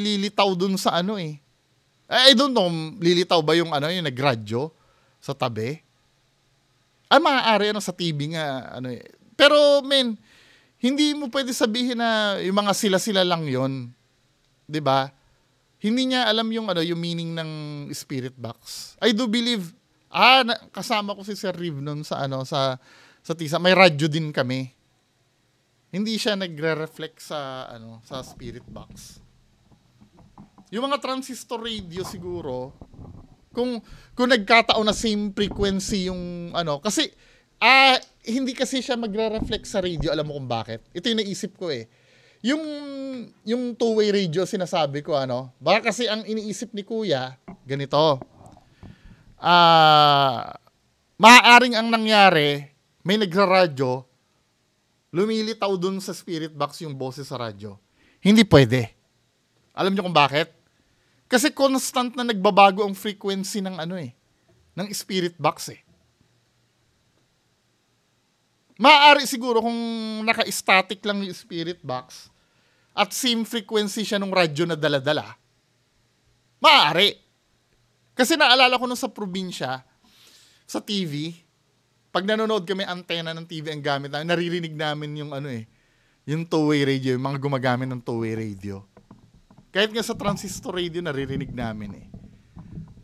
lilitaw dun sa I don't know, lilitaw ba yung yung nagradyo sa tabi? Maaari sa TV nga Pero hindi mo pwede sabihin na yung mga sila-sila lang yon, 'di ba? Hindi niya alam yung yung meaning ng spirit box. I do believe kasama ko si Sir Riv noon sa sa TISA, may radyo din kami. Hindi siya nagre-reflect sa sa spirit box. Yung mga transistor radio siguro, kung nagkataon na same frequency yung kasi hindi kasi siya magre-reflect sa radio. Alam mo kung bakit? Ito yung naisip ko yung two-way radio sinasabi ko baka kasi ang iniisip ni Kuya ganito. Maaaring ang nangyari, may nagra-radyo, lumilitaw dun sa spirit box yung boses sa radyo. Hindi pwede. Alam niyo kung bakit? Kasi constant na nagbabago ang frequency ng ng spirit box Maaari siguro kung naka-static lang yung spirit box at same frequency siya nung radyo na dala-dala. Maaari. Kasi naalala ko nung sa probinsya, sa TV, pag nanonood kami antena ng TV ang gamit namin, naririnig namin yung yung two-way radio, yung mga gumagamit ng two-way radio. Kahit nga sa transistor radio, naririnig namin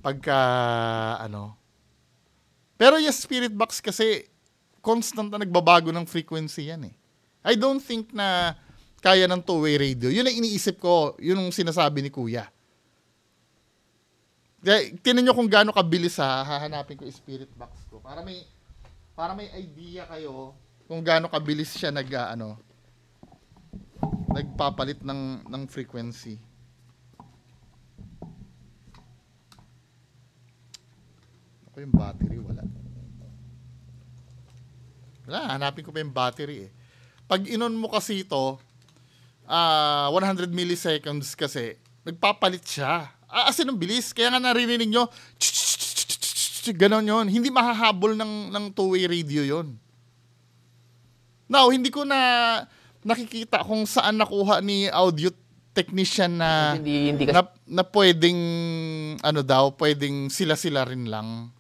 Pagka, Pero yung spirit box kasi, constant na nagbabago ng frequency yan I don't think na kaya ng two-way radio. Yun ang iniisip ko, yun ang sinasabi ni Kuya. Tinan nyo kung gaano kabilis hahanapin ko yung spirit box ko. Para may idea kayo kung gaano kabilis siya nagpapalit ng frequency. Ako yung battery, wala. Hanapin ko pa yung battery Pag inon mo kasi ito, 100 milliseconds kasi, nagpapalit siya. As in, ang bilis. Kaya nga naririnig nyo, ganon yun. Hindi mahahabol ng two-way radio yun. Now, hindi ko nakikita kung saan nakuha ni audio technician na pwedeng pwedeng sila-sila rin lang.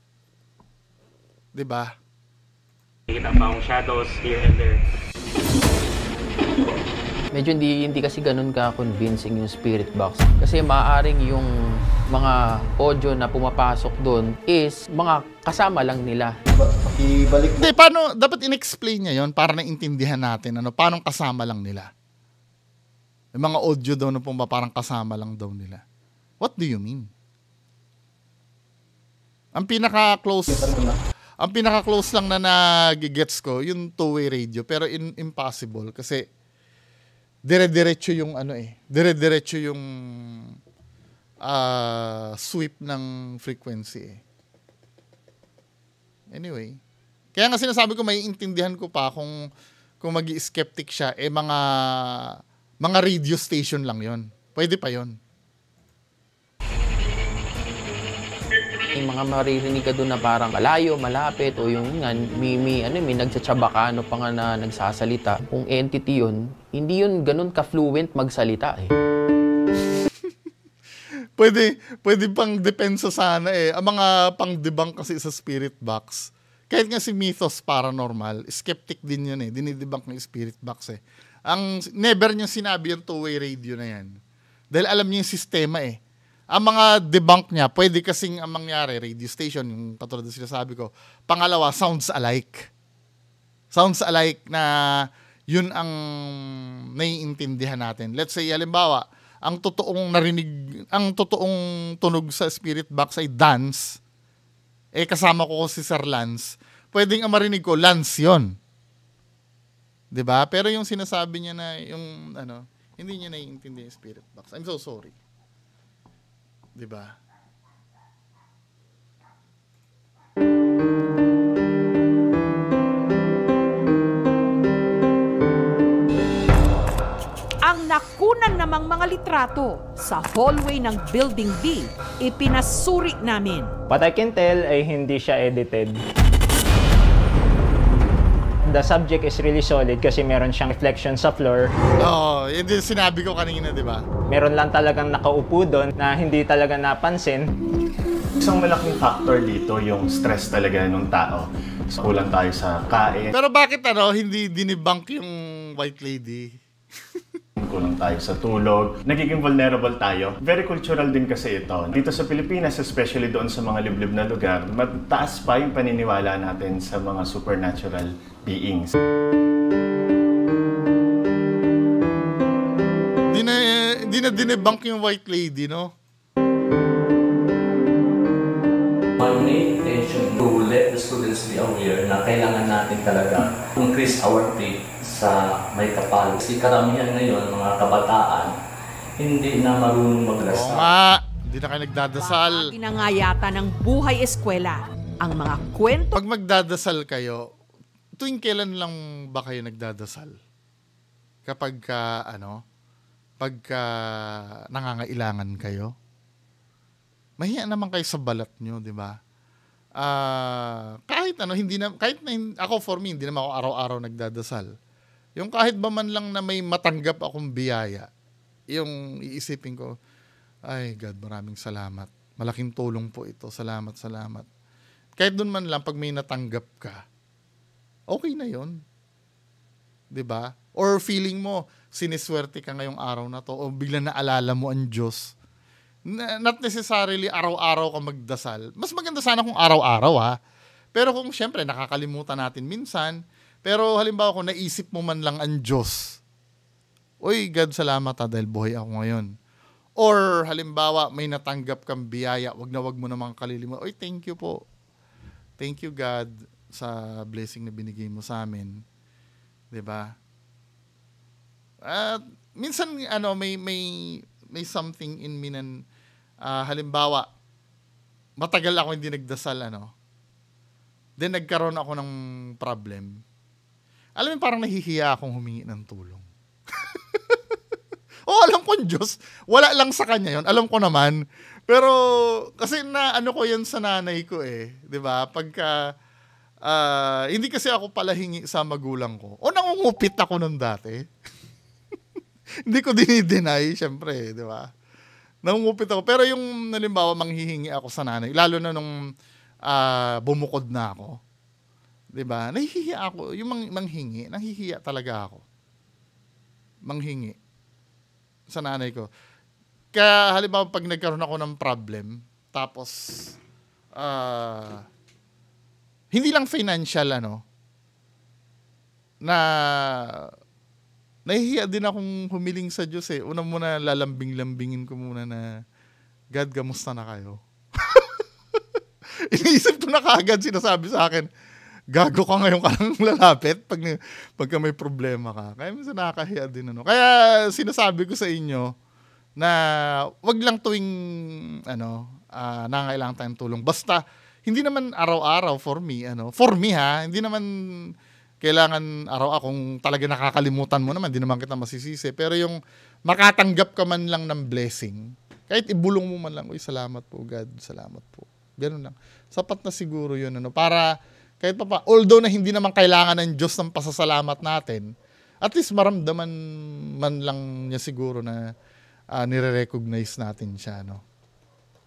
'Di ba? Kita pa ang shadows here and there. Medyo hindi kasi ganun ka-convincing yung spirit box. Kasi maaaring yung mga audio na pumapasok doon is mga kasama lang nila. Ibalik mo. Paano, dapat in-explain niya yon para naintindihan natin paano kasama lang nila. Yung mga audio daw na parang kasama lang daw nila. What do you mean? Ang pinaka-close lang na nagigets ko, yung two-way radio. Pero impossible kasi dire-diretso yung dire-diretso yung sweep ng frequency Anyway. Kaya nga sinasabi ko, may intindihan ko pa kung magi-skeptic siya, mga radio station lang yon. Pwede pa yon. may mga maririnig ka doon na parang malayo, malapit, o yung nga, may nagtsatsabakano pa nga na nagsasalita. Kung entity yun, hindi yun ganun ka-fluent magsalita eh. Pwede pang depensa sana eh. Ang mga pang-debunk kasi sa spirit box, kahit nga si Mythos Paranormal, skeptic din yun eh. Dinidebunk ng spirit box eh. Never niya sinabi yung two-way radio na yan. Dahil alam niya yung sistema eh. Ang mga debunk niya, pwede kasing ang mangyari, radio station, yung katulad na sinasabi ko. Pangalawa, sounds alike. Sounds alike na yun ang naiintindihan natin. Let's say, halimbawa, ang totoong tunog sa spirit box ay dance, kasama ko si Sir Lance, pwedeng ang marinig ko, Lance yun. Diba? Pero yung sinasabi niya na, yung, hindi niya naiintindihan yung spirit box. I'm so sorry. Diba? Ang nakunan namang mga litrato sa hallway ng Building B, ipinasuri namin. What I can tell ay hindi siya edited. The subject is really solid kasi meron siyang reflection sa floor. Yun din sinabi ko kanina, di ba? Meron lang talagang nakaupo doon na hindi talaga napansin. Isang malaking factor dito yung stress talaga ng tao. So, kulang tayo sa kain. Pero bakit hindi dinibunk yung white lady? Kulang tayo sa tulog. Nagiging vulnerable tayo. Very cultural din kasi ito. Dito sa Pilipinas, especially doon sa mga liblib na lugar, mataas pa yung paniniwala natin sa mga supernatural beings. Di na dinibunk yung white lady, no? My main intention to let the students be aware na kailangan natin talaga increase our faith sa may kapal. Kasi karamihan ngayon, mga kabataan, hindi na marunong magdasal. Oo nga, hindi na kayo nagdadasal. Ginangayata ng buhay eskwela ang mga kwento. Pag magdadasal kayo, tuwing kailan lang ba kayo nagdadasal? Kapag pagka nangangailangan kayo? Mahiya naman kayo sa balat nyo, di ba? Kahit ako for me, hindi naman ako araw-araw nagdadasal. Yung kahit ba man lang na may matanggap akong biyaya, yung iisipin ko, ay God, maraming salamat. Malaking tulong po ito. Salamat, salamat. Kahit doon man lang, pag may natanggap ka, okay na yon, di ba? Or feeling mo, siniswerte ka ngayong araw na to, o bigla naalala mo ang Diyos. Not necessarily araw-araw ka magdasal. Mas maganda sana kung araw-araw, ha? Pero kung syempre, nakakalimutan natin minsan, pero halimbawa kung naisip mo man lang ang Diyos, uy, God, salamat dahil buhay ako ngayon. Or halimbawa, may natanggap kang biyaya, wag mo namang kalilimutan, uy, thank you po. Thank you, God, sa blessing na binigay mo sa amin. Diba? At minsan, may something in me na, halimbawa, matagal ako hindi nagdasal, then nagkaroon ako ng problem. Alam mo, parang nahihiya akong humingi ng tulong. Alam ko Diyos, wala lang sa kanya yon. Alam ko naman. Pero, kasi ko yan sa nanay ko di ba? Pagka, hindi kasi ako pala hingi sa magulang ko. Nangungupit ako nun dati. Hindi ko dinideny, syempre, di ba? Nangungupit ako. Pero yung, halimbawa, manghihingi ako sa nanay, lalo na nung bumukod na ako, di ba? Nahihiya ako. Yung manghingi, nahihiya talaga ako. Manghingi sa nanay ko. Kaya halimbawa pag nagkaroon ako ng problem, tapos hindi lang financial na nahihiya din akong humiling sa Diyos Una muna lalambing-lambingin ko muna na, God, kamusta na kayo? Iniisip ko na kaagad, sinasabi sa akin, gago ka ngayon ka lang lalapit pagka may problema ka. Kaya minsan nakakahiya din. Kaya sinasabi ko sa inyo na wag lang tuwing nangangailangan tayong tulong. Basta, hindi naman araw-araw for me. For me hindi naman kailangan kung talaga nakakalimutan mo naman, hindi naman kita masisisi. Pero yung makatanggap ka man lang ng blessing, kahit ibulong mo man lang, uy, salamat po God, salamat po. Ganun lang. Sapat na siguro yun. Ano, para kahit pa, although na hindi naman kailangan ng Diyos ng pasasalamat natin, at least maramdaman man lang niya siguro na nire-recognize natin siya. No?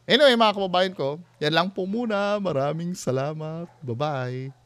Anyway, mga kababayan ko, yan lang po muna. Maraming salamat. Bye-bye.